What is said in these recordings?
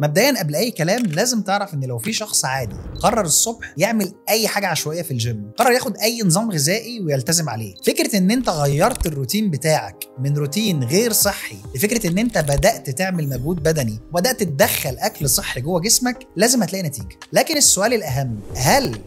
مبدئيا قبل اي كلام لازم تعرف ان لو في شخص عادي قرر الصبح يعمل اي حاجه عشوائيه في الجيم، قرر ياخد اي نظام غذائي ويلتزم عليه، فكره ان انت غيرت الروتين بتاعك من روتين غير صحي لفكره ان انت بدات تعمل مجهود بدني وبدات تدخل اكل صحي جوه جسمك، لازم هتلاقي نتيجه. لكن السؤال الاهم، هل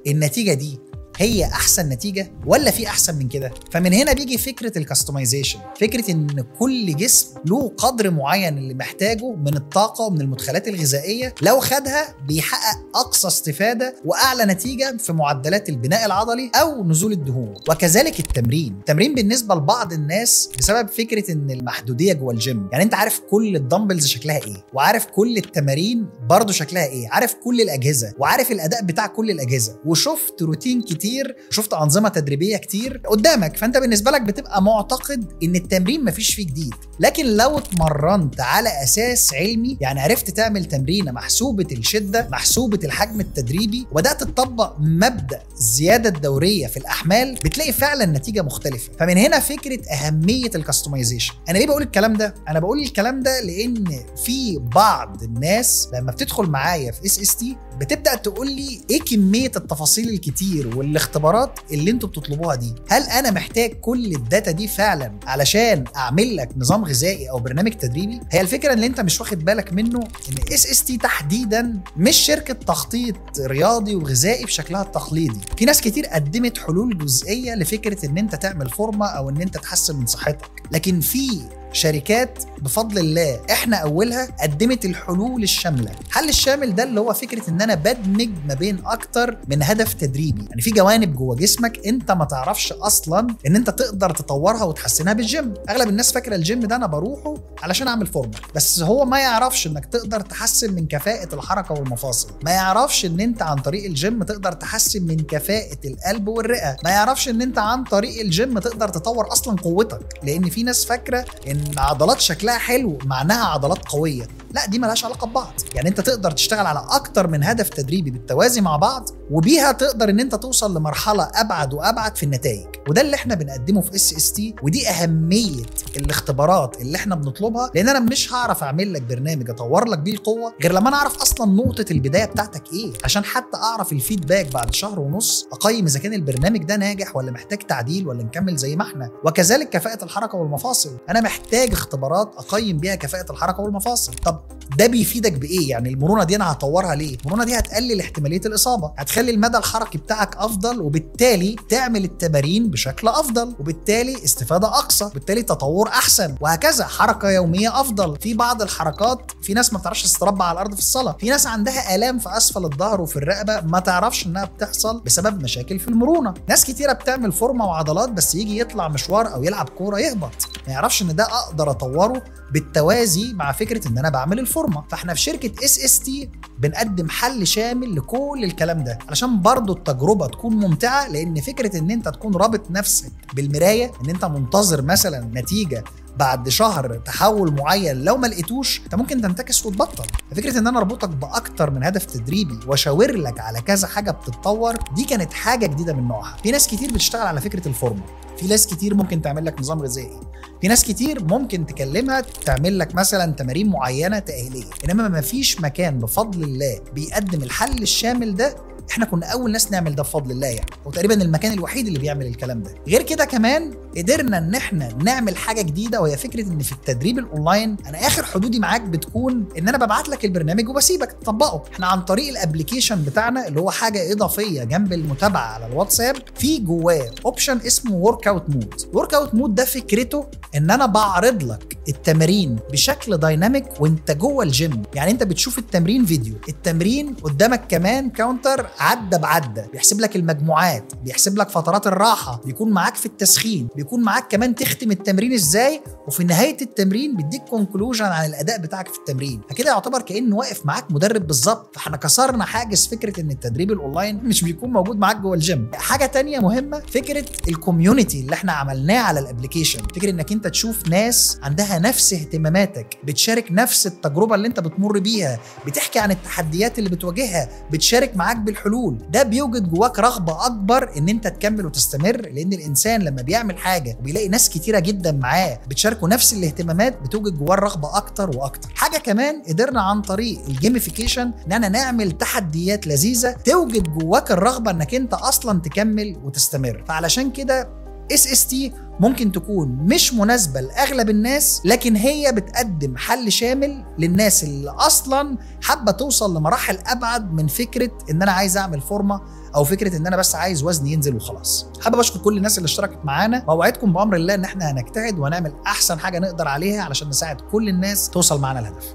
النتيجه دي هي احسن نتيجه ولا في احسن من كده؟ فمن هنا بيجي فكره الكاستمايزيشن، فكره ان كل جسم له قدر معين اللي محتاجه من الطاقه ومن المدخلات الغذائيه، لو خدها بيحقق اقصى استفاده واعلى نتيجه في معدلات البناء العضلي او نزول الدهون. وكذلك التمرين بالنسبه لبعض الناس بسبب فكره ان المحدوديه جوه الجيم، يعني انت عارف كل الدمبلز شكلها ايه، وعارف كل التمارين برضه شكلها ايه، عارف كل الاجهزه وعارف الاداء بتاع كل الاجهزه، وشفت روتين كتير، شفت انظمه تدريبيه كتير قدامك، فانت بالنسبه لك بتبقى معتقد ان التمرين مفيش فيه جديد. لكن لو اتمرنت على اساس علمي، يعني عرفت تعمل تمرينه محسوبه الشده، محسوبه الحجم التدريبي، وبدات تطبق مبدا الزياده الدوريه في الاحمال، بتلاقي فعلا نتيجه مختلفه. فمن هنا فكره اهميه الكاستمايزيشن. انا ليه بقول الكلام ده؟ انا بقول الكلام ده لان في بعض الناس لما بتدخل معايا في SST بتبدا تقول لي ايه كميه التفاصيل الكتير والاختبارات اللي انتوا بتطلبوها دي؟ هل انا محتاج كل الداتا دي فعلا علشان اعمل لك نظام غذائي او برنامج تدريبي؟ هي الفكره اللي انت مش واخد بالك منه ان SST تحديدا مش شركه تخطيط رياضي وغذائي بشكلها التقليدي. في ناس كتير قدمت حلول جزئيه لفكره ان انت تعمل فورمه او ان انت تحسن من صحتك، لكن في شركات بفضل الله احنا اولها قدمت الحلول الشامله. الحل الشامل ده اللي هو فكره ان انا بدمج ما بين اكتر من هدف تدريبي، يعني في جوانب جوه جسمك انت ما تعرفش اصلا ان انت تقدر تطورها وتحسنها بالجيم. اغلب الناس فاكره الجيم ده انا بروحه علشان اعمل فورمه، بس هو ما يعرفش انك تقدر تحسن من كفاءه الحركه والمفاصل، ما يعرفش ان انت عن طريق الجيم تقدر تحسن من كفاءه القلب والرئه، ما يعرفش ان انت عن طريق الجيم تقدر تطور اصلا قوتك. لان في ناس فاكره ان عضلات شكلها حلو معناها عضلات قويه، لا، دي ملهاش علاقه ببعض. يعني انت تقدر تشتغل على اكتر من هدف تدريبي بالتوازي مع بعض، وبيها تقدر ان انت توصل لمرحله ابعد وابعد في النتائج. وده اللي احنا بنقدمه في SST، ودي اهميه الاختبارات اللي احنا بنطلبها. لان انا مش هعرف اعمل لك برنامج اطور لك بيه القوه غير لما انا اعرف اصلا نقطه البدايه بتاعتك ايه، عشان حتى اعرف الفيدباك بعد شهر ونص، اقيم اذا كان البرنامج ده ناجح ولا محتاج تعديل ولا نكمل زي ما احنا. وكذلك كفاءه الحركه والمفاصل، انا محتاج اختبارات اقيم بيها كفاءه الحركه والمفاصل. طب ده بيفيدك بايه؟ يعني المرونه دي انا هطورها ليه؟ المرونه دي هتقلل احتماليه الاصابه، هتخلي المدى الحركي بتاعك افضل، وبالتالي تعمل التمارين بشكل افضل، وبالتالي استفاده اقصى، وبالتالي تطور احسن، وهكذا. حركه يوميه افضل. في بعض الحركات في ناس ما بتعرفش تتربع على الارض في الصلاه، في ناس عندها الام في اسفل الظهر وفي الرقبه ما تعرفش انها بتحصل بسبب مشاكل في المرونه. ناس كتيره بتعمل فورمه وعضلات بس يجي يطلع مشوار او يلعب كوره يهبط، ما يعرفش ان ده اقدر اطوره بالتوازي مع فكره ان انا بعمل الفورمه. فاحنا في شركه SST بنقدم حل شامل لكل الكلام ده علشان برضو التجربه تكون ممتعه. لان فكره ان انت تكون رابط نفسك بالمرايه، ان انت منتظر مثلا نتيجه بعد شهر تحول معين، لو ما لقيتوش انت ممكن تنتكس وتبطل. فكره ان انا اربطك باكتر من هدف تدريبي واشاور لك على كذا حاجه بتتطور، دي كانت حاجه جديده من نوعها. في ناس كتير بتشتغل على فكره الفورمه، في ناس كتير ممكن تعمل لك نظام غذائي، في ناس كتير ممكن تكلمها تعمل لك مثلا تمارين معينه تاهيليه، انما ما فيش مكان بفضل الله بيقدم الحل الشامل ده. احنا كنا اول ناس نعمل ده بفضل الله يعني، وتقريبا المكان الوحيد اللي بيعمل الكلام ده. غير كده كمان قدرنا ان احنا نعمل حاجه جديده، وهي فكره ان في التدريب الاونلاين انا اخر حدودي معاك بتكون ان انا ببعت لك البرنامج وبسيبك تطبقه. احنا عن طريق الابلكيشن بتاعنا اللي هو حاجه اضافيه جنب المتابعه على الواتساب، في جواه اوبشن اسمه ورك اوت مود. ورك اوت مود ده فكرته ان انا بعرض لك التمارين بشكل دايناميك وانت جوه الجيم. يعني انت بتشوف التمرين فيديو، التمرين قدامك كمان كاونتر عدى بعدى، بيحسب لك المجموعات، بيحسب لك فترات الراحه، بيكون معاك في التسخين، بيكون معاك كمان تختم التمرين ازاي، وفي نهايه التمرين بيديك كونكلوجن عن الاداء بتاعك في التمرين. فكده يعتبر كانه واقف معاك مدرب بالظبط. فاحنا كسرنا حاجز فكره ان التدريب الاونلاين مش بيكون موجود معاك جوه الجيم. حاجه تانية مهمه، فكره الكوميونتي اللي احنا عملناه على الابلكيشن، فكره انك انت تشوف ناس عندها نفس اهتماماتك، بتشارك نفس التجربه اللي انت بتمر بيها، بتحكي عن التحديات اللي بتواجهها، بتشارك معاك بالحلول. ده بيوجد جواك رغبه اكبر ان انت تكمل وتستمر. لان الانسان لما بيعمل حاجه وبيلاقي ناس كتيره جدا معاه بتشارك بيشاركوا نفس الاهتمامات بتوجد جواه الرغبه اكتر واكتر. حاجه كمان قدرنا عن طريق الجيميفيكيشن اننا نعمل تحديات لذيذه توجد جواك الرغبه انك انت اصلا تكمل وتستمر. فعلشان كده SST ممكن تكون مش مناسبة لأغلب الناس، لكن هي بتقدم حل شامل للناس اللي أصلا حابة توصل لمراحل أبعد من فكرة إن أنا عايز أعمل فورمة أو فكرة إن أنا بس عايز وزني ينزل وخلاص. حابب أشكر كل الناس اللي اشتركت معانا، وأوعدكم بأمر الله إن إحنا هنجتهد وهنعمل أحسن حاجة نقدر عليها علشان نساعد كل الناس توصل معانا الهدف.